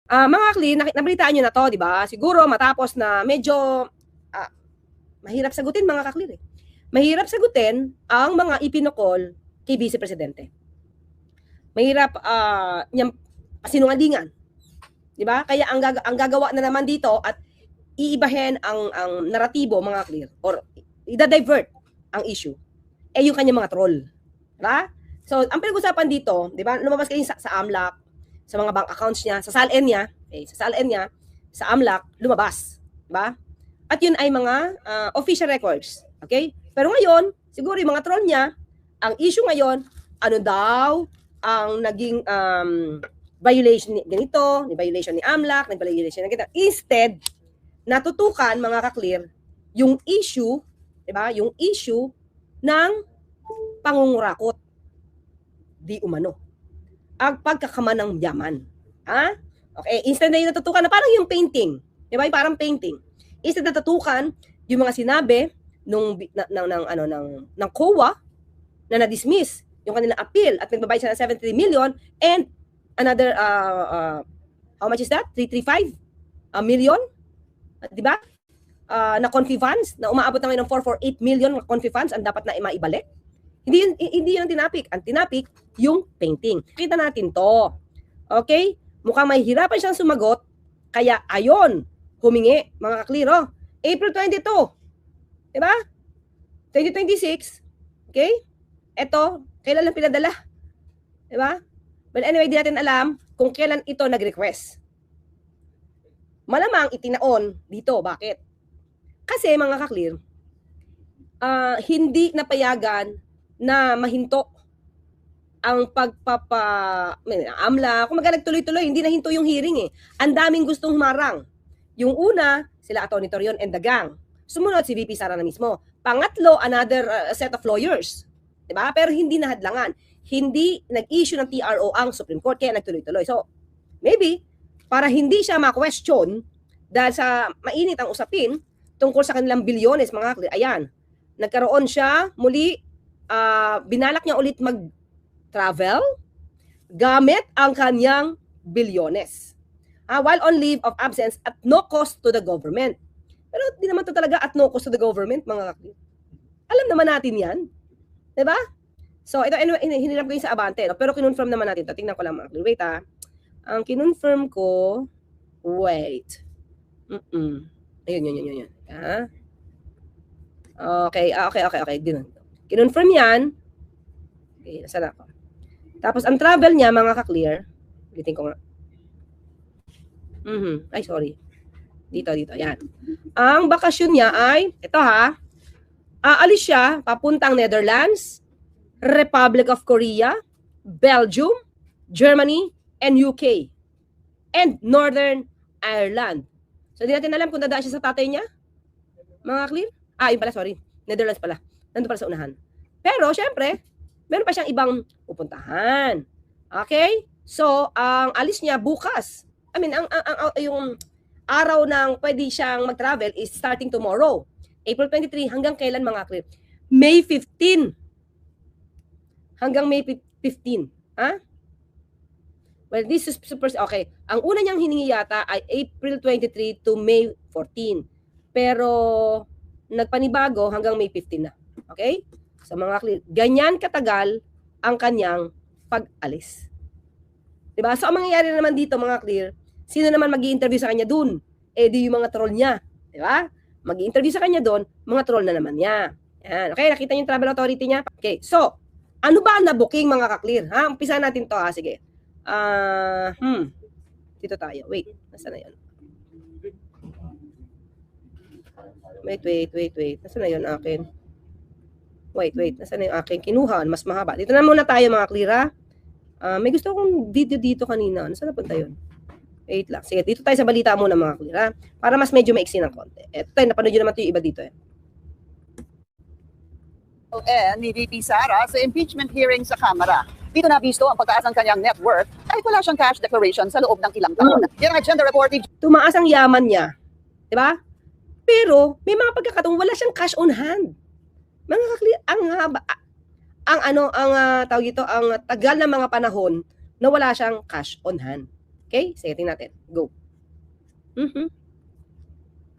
Mga Kli, nabalitaan nyo na to, di ba? Siguro matapos na medyo mahirap sagutin mga kaklir. Mahirap sagutin ang mga ipinukol kay Vice Presidente. Mahirap niyang sinungalingan. Di ba? Kaya ang gagawa na naman dito at iibahin ang naratibo mga clear or i-divert ang issue yung kanyang mga troll. Diba? So, ang pinag-usapan dito, di ba, lumabas kayo sa AMLAC, sa mga bank accounts niya, sa SALN niya, sa AMLAC, lumabas. Diba? At yun ay mga official records. Okay? Pero ngayon, siguro yung mga troll niya, ang issue ngayon, ano daw ang naging violation ni ganito, ni violation ni AMLAC, ni violation ni ganito. Instead, natutukan mga kaklir, yung issue, diba? Yung issue ng pangungurakot. Di umano. Ang pagkakaman ng yaman. Ha? Okay, instead na yung natutukan na parang yung painting. Diba? Parang painting. Instead na natutukan yung mga sinabi ng COA na na-dismiss yung kanilang appeal at nagbabayad siya ng 73 million and another how much is that? 335 million? Di ba? Na confi funds na umaabot na ngayon ng 448 million na confi funds ang dapat na maibalik. Hindi yun ang tinapik. Ang tinapik yung painting. Kita natin to. Okay? Mukhang mahihirapan siyang sumagot kaya ayon humingi mga kakliro. April 22. Di ba? 2026. Okay? Ito, kailan lang pinadala? Di ba? Well, anyway, di natin alam kung kailan ito nag-request. Malamang itinaon dito. Bakit? Kasi mga kaklir, hindi napayagan na mahinto ang AMLA. Kung nagtuloy-tuloy, hindi nahinto yung hearing eh. Ang daming gustong humarang. Yung una, sila Atty. Torion and the gang. Sumunod si VP Sara na mismo. Pangatlo, another set of lawyers. Diba? Pero hindi nahadlangan. Hindi nag-issue ng TRO ang Supreme Court, kaya nagtuloy-tuloy. So, maybe, para hindi siya ma-question, dahil sa mainit ang usapin, tungkol sa kanilang bilyones, mga kaklir, ayan, nagkaroon siya, muli, binalak niya ulit mag-travel, gamit ang kanyang bilyones. While on leave of absence at no cost to the government. Pero di naman to talaga at no cost to the government, mga kaklir. Alam naman natin yan. Diba? So, ito, hinirap ko yung sa Abante. No? Pero kinonfirm naman natin ito. Tingnan ko lang, mga kaklir. Wait, ang kinonfirm ko, wait. Ayun. Okay. Kinonfirm yan. Okay, nasa na ako. Tapos, ang travel niya, mga ka-clear, ulitin ko nga. Ay, sorry. Dito, yan. Ang bakasyon niya ay, ito aalis siya, papuntang Netherlands, Republic of Korea, Belgium, Germany, and UK, and Northern Ireland. So, di natin alam kung dadaan siya sa tatay niya. Mga clear? Yun pala, sorry. Netherlands pala. Nandun pala sa unahan. Pero, syempre, meron pa siyang ibang pupuntahan. Okay? So, ang alis niya bukas. I mean, yung araw ng pwede siyang mag-travel is starting tomorrow. April 23, hanggang kailan mga clear? May 15. Hanggang May 15. Well, this is super, okay. Ang una niyang hiningi yata ay April 23 to May 14. Pero, nagpanibago hanggang May 15 na. Okay? So, mga clear, ganyan katagal ang kanyang pag-alis. Diba? So, ang mangyayari naman dito, mga clear, sino naman mag-i-interview sa kanya dun? Di yung mga troll niya. Diba? Mag-i-interview sa kanya dun, mga troll na naman niya. Yan. Okay, nakita niyo yung travel authority niya? Okay, so, ano ba ang na-booking, mga ka-clear? Umpisa natin to, sige. Dito tayo. Wait. Nasaan na yun? Wait. Nasaan na yun akin? Wait. Nasaan na yung akin? Kinuha. Mas mahaba. Dito na muna tayo, mga clear, may gusto akong video dito kanina. Nasaan na punta yun? Wait lang. Sige, dito tayo sa balita muna, mga clear, para mas medyo maiksi ng konti. Ito tayo, napanood nyo naman ito yung iba dito. Ni VP Sara sa impeachment hearing sa Kamara. Dito na bisto ang pagtaas ng kanyang net worth kahit wala siyang cash declaration sa loob ng ilang taon. Yan ang agenda reporting. Tumaas ang yaman niya. Diba? Pero, may mga pagkakataon, wala siyang cash on hand. Mga kakli, ang tawag ito, ang tagal ng mga panahon na wala siyang cash on hand. Okay? Sige, tingnan natin. Go.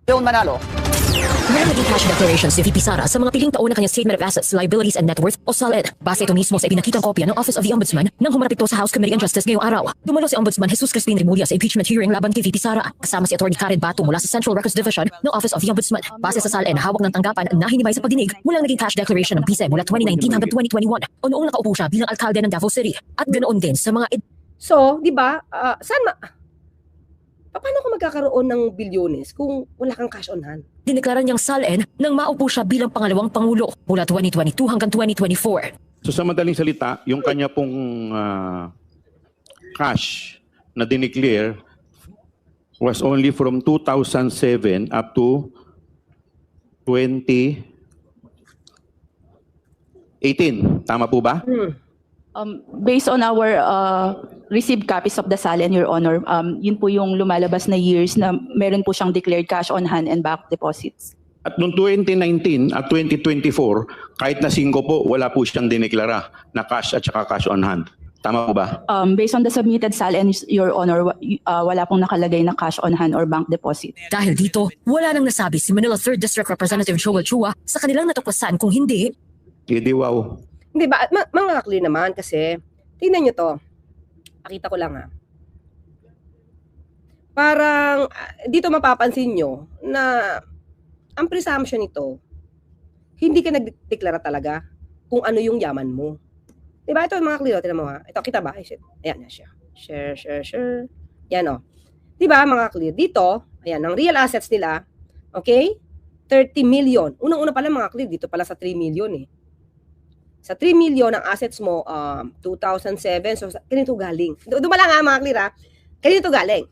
Joan Manalo. Meron naging cash declarations si VP Sara sa mga piling taon ng kanyang Statement of Assets, Liabilities and Net Worth o SALED. Base ito mismo sa ipinakitang kopya ng Office of the Ombudsman nang humarap ito sa House Committee on Justice ngayong araw. Dumalo si Ombudsman Jesus Crispin Remulla sa impeachment hearing laban kay VP Sara. Kasama si Atty. Karen Bato mula sa Central Records Division ng Office of the Ombudsman. Base sa SALED na hawak ng tanggapan na hinimay sa pagdinig, walang naging cash declaration ng PISA mula 2019 hanggang 2021 o noong nakaupo siya bilang alkalde ng Davao City. At ganoon din sa mga So, di ba, paano ko magkakaroon ng bilyones kung wala kang cash on hand? dineklara niyang SALN nang maupo siya bilang pangalawang pangulo mula 2022 hanggang 2024. So sa madaling salita, yung kanya pong cash na dineclare was only from 2007 up to 2018. Tama po ba? Based on our received copies of the SALN, Your Honor, yun po yung lumalabas na years na meron po siyang declared cash on hand and bank deposits. At noong 2019 at 2024, kahit na 5 po, wala po siyang dineklara na cash at saka cash on hand. Tama po ba? Based on the submitted SALN, Your Honor, wala pong nakalagay na cash on hand or bank deposit. Dahil dito, wala nang nasabi si Manila 3rd District Representative Joel Chua sa kanilang natuklasan kung hindi. Hindi wow. Hindi ba? Mga clear naman kasi, tingnan nyo to. Pakita ko lang ha. Parang, dito mapapansin nyo na ang presumption nito, hindi ka nagdeklara talaga kung ano yung yaman mo. Diba? Ito mga clear, tingnan mo ha. Ito, kita ba? Ayan na siya. Share. Yan o. Diba mga clear? Dito, ayan, ang real assets nila, okay? 30 million. Unang-una pala mga clear, dito pala sa 3 million eh. Sa 3 million ang assets mo, 2007, so ganito galing. Dumala nga mga clear ha, ganito galing.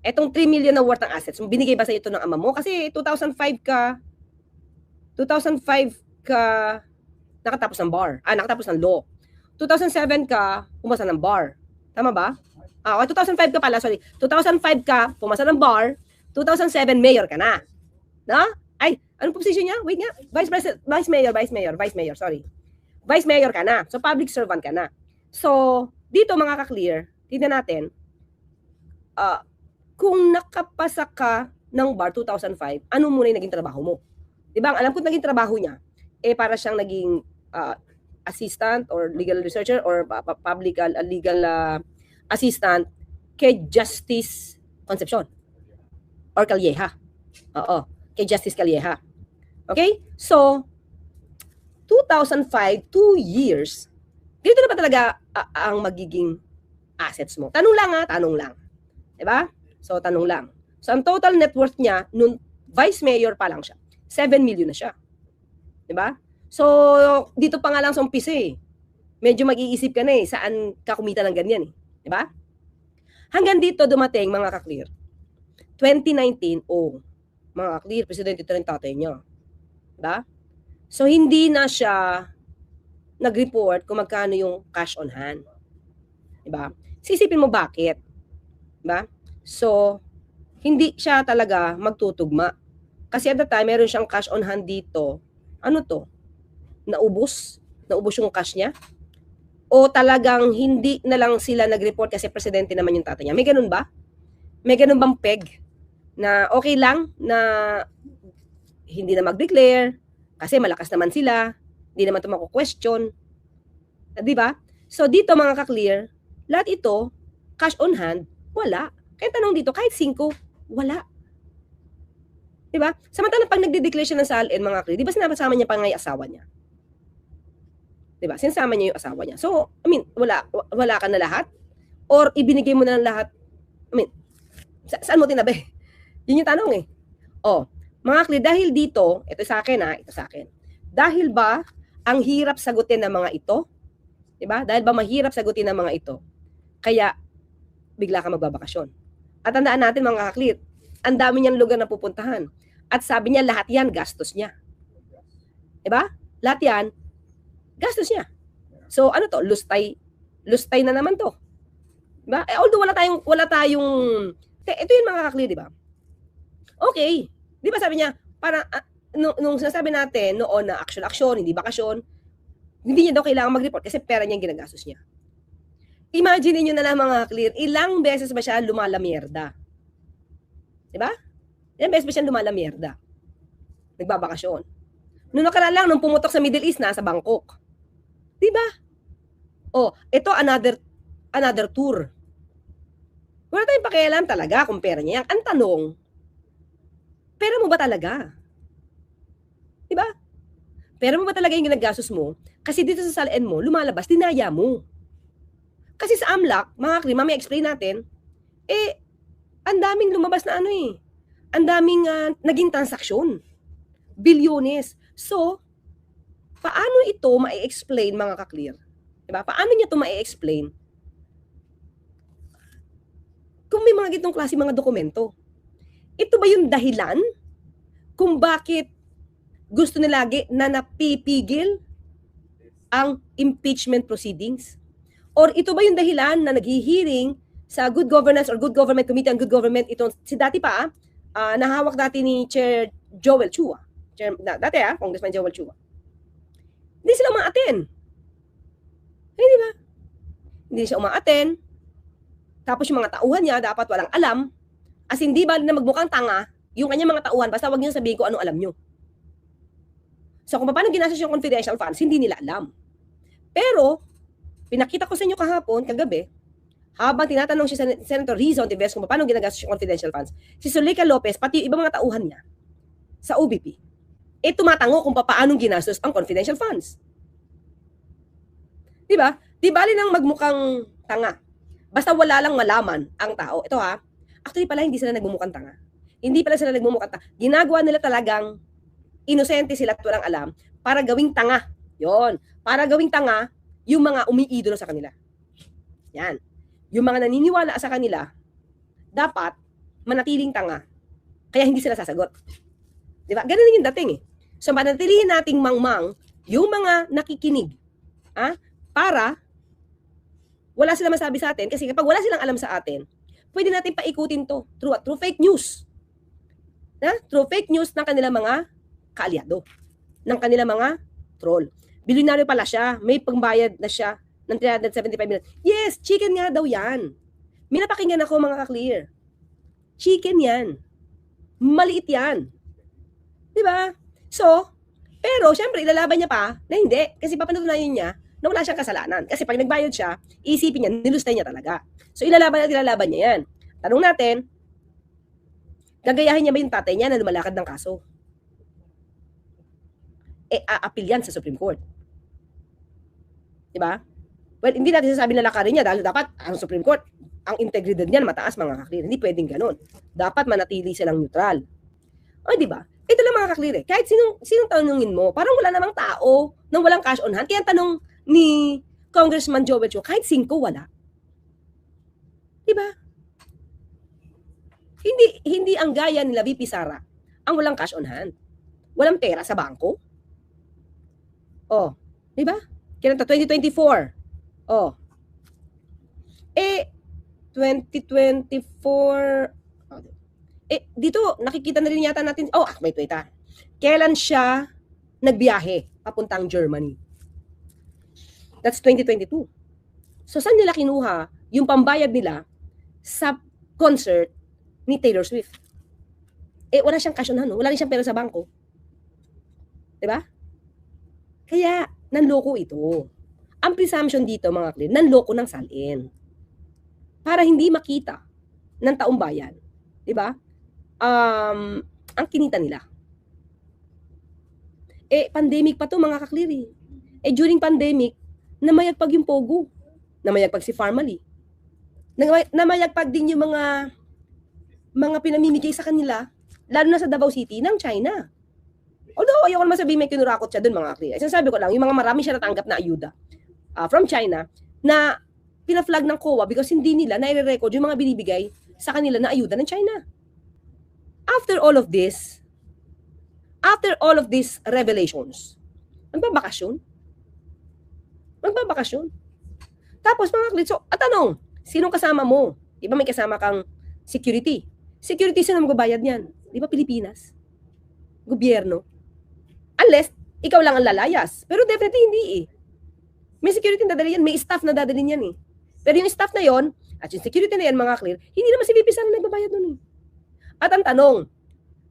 Etong 3 million na worth ng assets, binigay ba sa ito ng ama mo? Kasi 2005 ka nakatapos ng bar, nakatapos ng law. 2007 ka, pumasa ng bar. Tama ba? 2005 ka pala, sorry. 2005 ka, pumasa ng bar, 2007 mayor ka na. No? Ay, anong position niya? Wait nga. Vice mayor, sorry. Vice mayor ka na. So, public servant ka na. So, dito mga ka-clear, tignan natin, kung nakapasa ka ng bar 2005, ano muna yung naging trabaho mo? Diba? Ang alam ko naging trabaho niya, para siyang naging assistant or legal researcher or public legal assistant kay Justice Concepcion or Calleja. Oo, kay Justice Calleja. Okay? So, 2005, 2 years, dito na ba talaga ang magiging assets mo? Tanong lang. Diba? So, tanong lang. So, ang total net worth niya, nung vice mayor pa lang siya, 7 million na siya. Diba? So, dito pa nga lang sa umpisa eh. Medyo mag-iisip ka na eh, saan ka kumita ng ganyan eh. Diba? Hanggang dito dumating, mga ka-clear. 2019, mga ka-clear, presidente ito ng tatay niya. Diba? So, hindi na siya nag-report kung magkano yung cash on hand. Diba? Sisipin mo bakit. Diba? So, hindi siya talaga magtutugma. Kasi at the time, meron siyang cash on hand dito. Ano to? Naubos? Naubos yung cash niya? O talagang hindi na lang sila nag-report kasi presidente naman yung tatay niya? May ganun ba? May ganun bang peg? Na okay lang na hindi na mag-declare kasi malakas naman sila, hindi naman ito mako-question. Di ba? So dito mga ka-clear, lahat ito, cash on hand, wala. Kaya tanong dito, kahit 5, wala. Di ba? Samantalang pag nagde-declare siya ng SALN, mga ka-clear, di ba sinasama niya pa nga yung asawa niya? Di ba? Sinasama niya yung asawa niya. So, I mean, wala ka na lahat? Or ibinigay mo na ng lahat? I mean, saan mo tinabi? Yun yung tanong eh. Mga clear, dahil dito, ito sa akin ito sa akin. Dahil ba ang hirap sagutin ng mga ito? 'Di ba? Dahil ba mahirap sagutin ng mga ito? Kaya bigla ka magbabakasyon. At tandaan natin mga clear, ang dami niyang lugar na pupuntahan. At sabi niya lahat 'yan gastos niya. 'Di ba? Lahat 'yan gastos niya. So ano to? Lustay na naman to. 'Di ba? Although wala tayong ito yung mga clear, 'di ba? Okay. Di ba sabi niya, para nung sinasabi natin noon na action, hindi bakasyon, hindi niya daw kailangan mag-report kasi pera niya yung ginagastos niya. Imagine niyo na lang mga clear, ilang beses ba siya lumalamierda? Diba? Ilang beses ba siya lumalamierda? Nagbabakasyon. Noong nakaraan lang, nung pumutok sa Middle East, nasa Bangkok. Diba? Oh, ito another tour. Wala tayong pakialam talaga kung pera niya. Ang tanong, pera mo ba talaga? Diba? Pera mo ba talaga yung ginagastos mo? Kasi dito sa salin mo, lumalabas, dinaya mo. Kasi sa AMLAC, mga krima, may explain natin, ang daming lumabas na ang daming naging transaksyon. Bilyones. So, paano ito ma-explain mga ka-clear? Diba? Paano niya ito ma-explain kung may mga gitong klase mga dokumento? Ito ba yung dahilan kung bakit gusto nila lagi na napipigil ang impeachment proceedings? Or ito ba yung dahilan na naghihiring sa Good Governance or Good Government Committee on Good Government? Itong si dati pa, nahawak dati ni Chair Joel Chua. Dati Congressman Joel Chua. Hindi sila umaaten. Hindi ba? Hindi siya umaaten. Tapos yung mga tauhan niya dapat walang alam. As hindi ba na magmukhang tanga yung kanyang mga tauhan, basta wag niyo sabihin kung ano alam niyo. So kung paano ginastos yung confidential funds, hindi nila alam. Pero, pinakita ko sa inyo kahapon, kagabi, habang tinatanong si Senator Rizzo Ontiveros kung paano ginagastos yung confidential funds, si Zuleika Lopez, pati yung ibang mga tauhan niya sa OBP, tumatango kung paano ginastos ang confidential funds. Diba? Di bali nang magmukhang tanga. Basta wala lang malaman ang tao. Ito actually pala hindi sila nagmumukhang tanga. Hindi pala sila nagmumukhang tanga. Ginagawa nila talagang inosente sila at walang alam para gawing tanga. Yon. Para gawing tanga yung mga umiidolo sa kanila. Yan. Yung mga naniniwala sa kanila, dapat manatiling tanga. Kaya hindi sila sasagot. Di ba? Ganun yung dating So, manatilihin nating mangmang yung mga nakikinig. Para wala silang masabi sa atin. Kasi kapag wala silang alam sa atin, pwede natin paikutin to through fake news. Through fake news ng kanilang mga kaalyado. Ng kanilang mga troll. Bilyonaryo pala siya. May pangbayad na siya ng 375 million. Yes, chicken nga daw yan. May napakinggan ako mga ka-clear. Chicken yan. Maliit yan. Diba? So, pero syempre ilalaban niya pa na hindi. Kasi papanatunayan niya na wala siyang kasalanan. Kasi pag nagbayad siya, iisipin niya, nilustay niya talaga. So ilalaban niya yan. Tanong natin, gagayahin niya ba yung tatay niya na lumalakad ng kaso? Aapil yan sa Supreme Court. Diba? Well, hindi natin sasabi na lakarin niya dahil dapat ang Supreme Court, ang integridad niyan mataas mga ka-clear. Hindi pwedeng ganun. Dapat manatili silang neutral. O, diba? Ito lang mga ka-clear Kahit sinong tanungin mo, parang wala namang tao nang walang cash on hand. Kaya tanong ni Congressman Joel Chua, kahit 5 wala. Diba? Hindi ang gaya nila VP Sara ang walang cash on hand. Walang pera sa bangko. Oh, di ba? Kailan to? 2024. Oh. 2024. Dito, nakikita na rin yata natin. Wait. Kailan siya nagbiyahe papuntang Germany? That's 2022. So, saan nila kinuha yung pambayad nila sa concert ni Taylor Swift? Wala siyang cash on hand. Wala rin siyang pera sa bangko. Diba? Kaya, nanloko ito. Ang presumption dito, mga clear, nanloko ng salin. Para hindi makita ng taong bayan. Diba? Ang kinita nila. Pandemic pa to mga ka-clear during pandemic, namayagpag yung Pogo. Namayagpag si Farmally. Namayagpag din yung mga pinamimigay sa kanila, lalo na sa Davao City, ng China. Although, ayaw ko naman sabihin may kinurakot siya doon, mga clear. Sinasabi ko lang, yung mga marami siya natanggap na ayuda from China, na pina-flag ng COA because hindi nila nai-record yung mga binibigay sa kanila na ayuda ng China. After all of these revelations, magbabakasyon. Tapos mga clear, so, tanong, sinong kasama mo? Di ba may kasama kang security? Security, sino magbabayad niyan? Di ba Pilipinas? Gobyerno. Unless, ikaw lang ang lalayas. Pero definitely hindi May security na dadali yan. May staff na dadali yan Pero yung staff na yon at yung security na yan, mga clear, hindi naman si VP Sara nagbabayad nun. At ang tanong,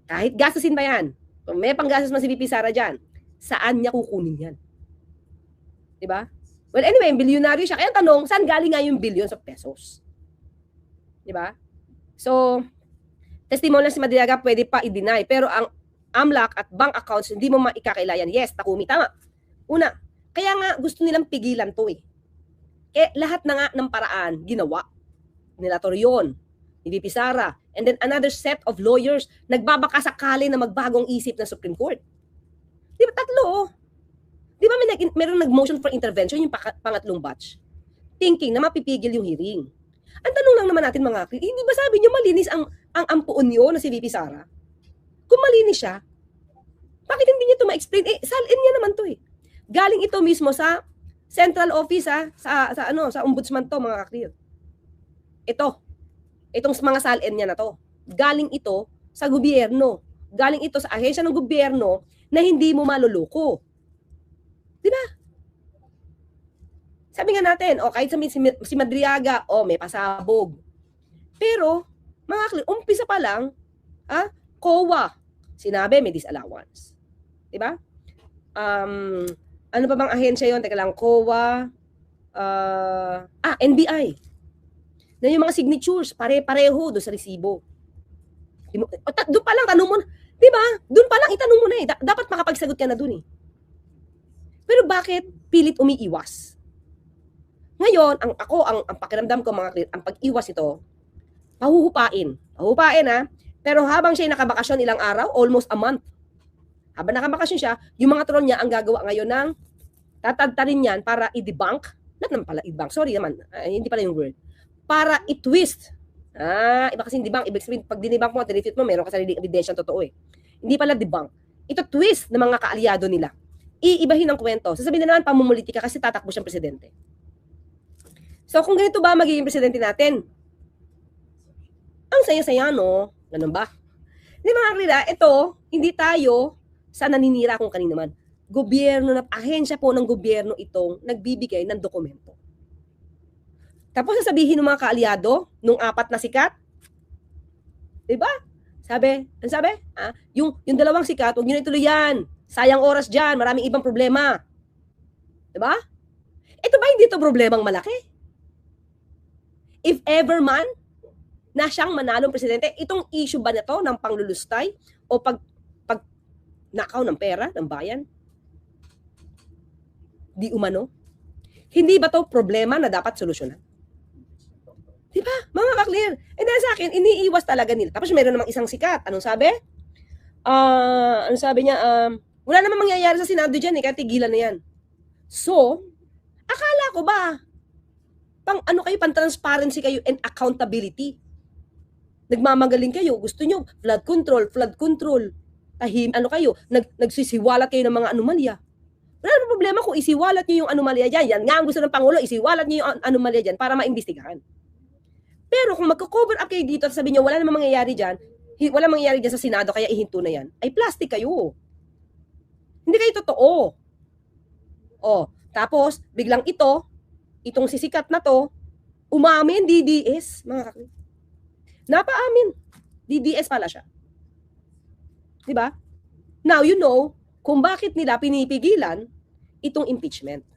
kahit gastusin ba yan, kung may panggastos man si VP Sara dyan, saan niya kukunin yan? Diba? Well, anyway, bilyonaryo siya. Kaya ang tanong, saan galing nga yung billions of pesos? Diba? So, testimony si Madriaga pwede pa i-deny. Pero ang AMLAC at bank accounts, hindi mo maikakailayan. Yes, Takumi, tama. Una, kaya nga gusto nilang pigilan to eh. Lahat na nga ng paraan, ginawa. Nila Torion, ni VP Sara, and then another set of lawyers, nagbabaka sakali na magbagong isip ng Supreme Court. Di ba, tatlo oh. Di ba meron nag-motion for intervention yung pangatlong batch? Thinking na mapipigil yung hearing. Ang tanong lang naman natin mga, hindi ba sabi nyo malinis ang ampuon nyo na si VP Sara? Kung malinis siya, bakit hindi niya ito ma-explain? Salin niya naman to eh. Galing ito mismo sa central office sa ombudsman to mga kaklir. Itong mga salin niya na to. Galing ito sa gobyerno. Galing ito sa ahensya ng gobyerno na hindi mo maluloko. Di ba? Sabi nga natin, kahit si Madriaga, may pasabog. Pero, mga kaklir, umpisa pa lang, COA, sinabi may disallowance. Di ba? Ano pa bang ahensya yon? Teka lang, COA, NBI. Na yung mga signatures, pare-pareho doon sa resibo. Doon pa lang, tanong mo na. Di ba? Doon pa lang, itanong mo na eh. Dapat makapagsagot ka na doon eh. Pero bakit pilit umiiwas? Ngayon, ang pakiramdam ko, ang pag-iwas ito, pahuhupain. Pahuhupain ha. Pero habang siya nakabakasyon ilang araw, almost a month. Habang nakabakasyon siya, yung mga troll niya ang gagawa ngayon ng tatadtarin yan para i-debunk. Not naman pala i-debunk. Sorry naman. Hindi pala yung word. Para i-twist. Iba kasi debunk. Ibig sabihin, pag dinibunk mo, tinitweet mo, meron ka sariling ebidensya totoo eh. Hindi pala debunk. Ito twist ng mga kaalyado nila. Iibahin ang kwento. Sasabihin na naman, pamumulitika kasi tatakbo siyang presidente. So, kung ganito ba magiging presidente natin? Ang saya-saya, no? Ganun ba? Di mga Rida, ito, hindi tayo sa naninira kung kanino man. Gobyerno, ahensya po ng gobyerno itong nagbibigay ng dokumento. Tapos sasabihin ng mga kaalyado, nung 4 na sikat, diba? Ano sabi? Yung 2 sikat, huwag nyo na ituloy yan. Sayang oras dyan, maraming ibang problema. Diba? Ito ba hindi ito problemang malaki? If ever man, na siyang manalong presidente, itong issue ba na to ng panglulustay o pag nakaw ng pera ng bayan? Di umano? Hindi ba to problema na dapat solusyonan? Di ba? Mga kaklir. And then sa akin, iniiwas talaga nila. Tapos meron namang isang sikat. Anong sabi? Ano sabi niya? Wala namang mangyayari sa Senado dyan kaya tigilan na yan. So, akala ko ba, pan-transparency kayo and accountability. Nagmamagaling kayo, gusto nyo, flood control. Nagsisiwalat kayo ng mga anomalya. Wala namang problema kung isiwalat nyo yung anomalya dyan. Yan nga ang gusto ng Pangulo, isiwalat nyo yung anomalya dyan para maimbestigahan. Pero kung magko-cover up kayo dito at sabihin nyo, wala namang mangyayari dyan sa Senado, kaya ihinto na yan, ay plastic kayo. Hindi kayo totoo. Tapos, biglang itong sisikat na to, umamin, DDS, mga kakli. Napaamin. DDS pala siya. Diba? Now, you know kung bakit nila pinipigilan itong impeachment.